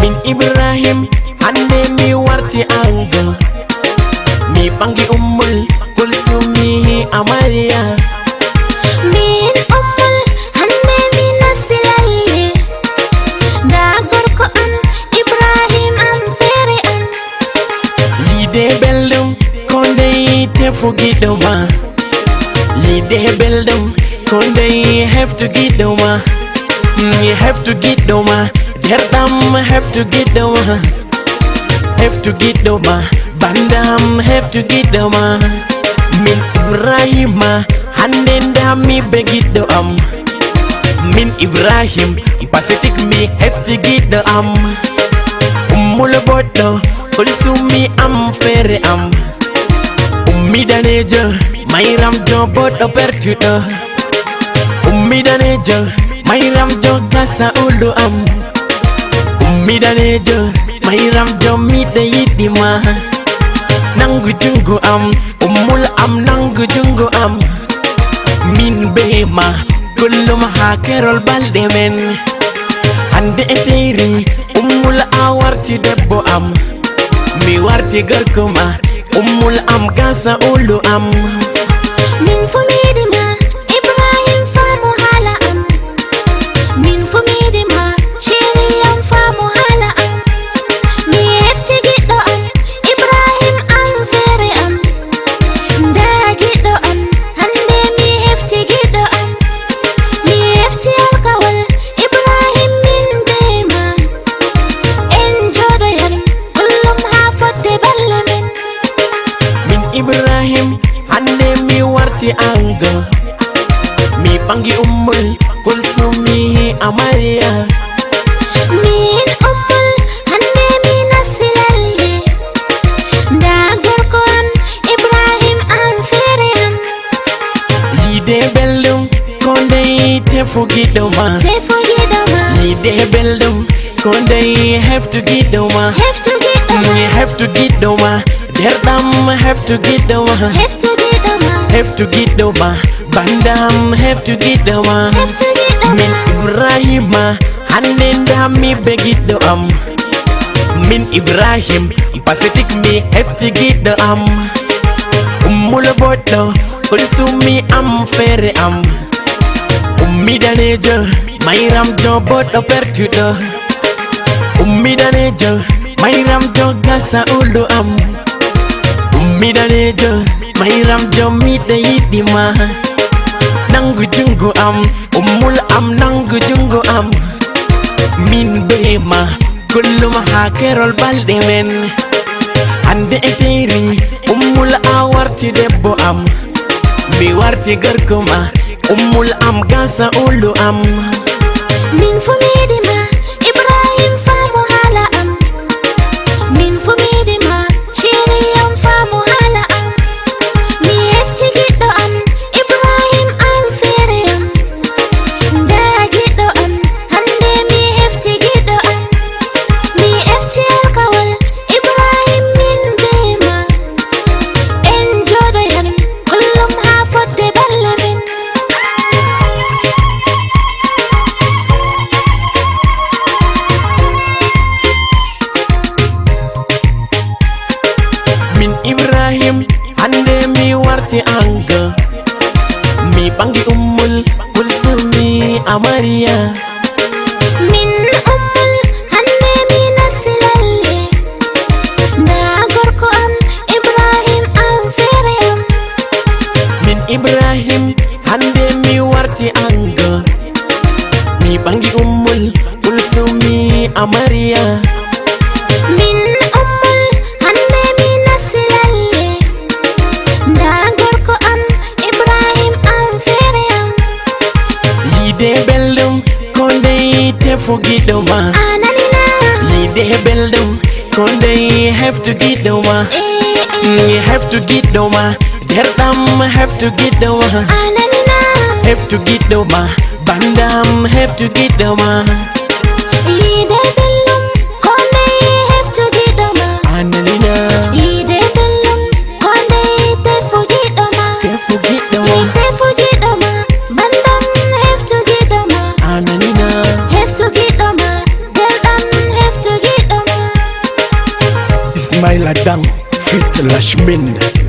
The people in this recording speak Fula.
Min Ibrahim hande mi warti anga, mi bangi Ummul Kulsumi Amariya. Min Ummul hande mi nasilalle, da gorko am Ibrahim am fere am. Lide beldum konde tefu gidoma, lide beldum konde have to gidoma. You have to gidoma, derdam have to gidoma, have to gidoma, bandam have to gidoma. Min Ibrahima hande ndami begiddo am, min Ibrahim Pacific mi have to giddo am. Ummul boddo Kulsumi am fere am, ummi danejo mayram jo boddo pertudo, ummi danejo mayram jo gasa ulu am, ummi danejo mayram jo mide yidima. Nangu jungu am ummul am, nangu jungu am. Min bema kullum ha kerol balde men, hande eteri ummul a warti debbo am, mi warti gorko ma ummul am gasa ulu am. Min fumidima Ibrahim famu hala am, min fumidima shiri am famu hala am. Mi hefti giddo am Ibrahim am fere am, da giddo am hande mi hefti giddo am. Mi hefti alkawal Ibrahim min bema, en jodoyan kullum ha fodde balle men. Min Ibrahim hande mi warti anga, mi bangi Ummul Kulsumi Amariya. Min Ummul hande mi nasilalle, da gorko am Ibrahim am fere am. Lide beldum konde tefu gidoma, Tefu gidoma, lide beldum konde have to gidoma, have to gidoma, have to gidoma, derdam have to gidoma, have to gidoma, have to gidoma, bandam have to gidoma. have to Min gidoma. Ibrahima hande ndami begiddo am, min Ibrahim Pacific mi hefti giddo am. Ummul boddo Kulsumi am fere am, ummi danejo mayram jo boddo pertudo, ummi danejo mayram jo gasa ulu am, ummi danejo mayram jo mide yidima. Nangu jungu am ummul am, nangu jungu am. Min bema kullum ha kerol balde men, hande eteri ummul a warti debbo am, mi warti gorko ma ummul am gasa ulu am. Min fumidima Ibrahim famu hala am, min fumidima shiri am famu hala am. Mi hefti giddo am Ibrahim am fere am, da giddo am hande mi hefti giddo am. Mi hefti alkawal Ibrahim min bema, en jodoyan kullum ha fodde balle men. Min Ibrahim hande mi warti anga, mi bangi Ummul Kulsumi Amariya. Min Ummul hande mi nasilalle, da gorko am Ibrahim am fere am. Min Ibrahim hande mi warti anga, mi bangi Ummul Kulsumi Amariya. Min Ummul hande mi nasilalle, da gorko am Ibrahim am fere am. Lide beldum konde tefu gidoma, Ananina, lide beldum konde have to gidoma, have to gidoma, derdam have to gidoma, ananina, have to gidoma, bandam have to gidoma. ide bellum konde have to gidoma, Annalina ide bellum konde tefu gidoma, tefu gidoma, tefu gidoma, bandam have to gidoma, Annalina have to gidoma, deldam have to gidoma. Ladan fit Lashmin.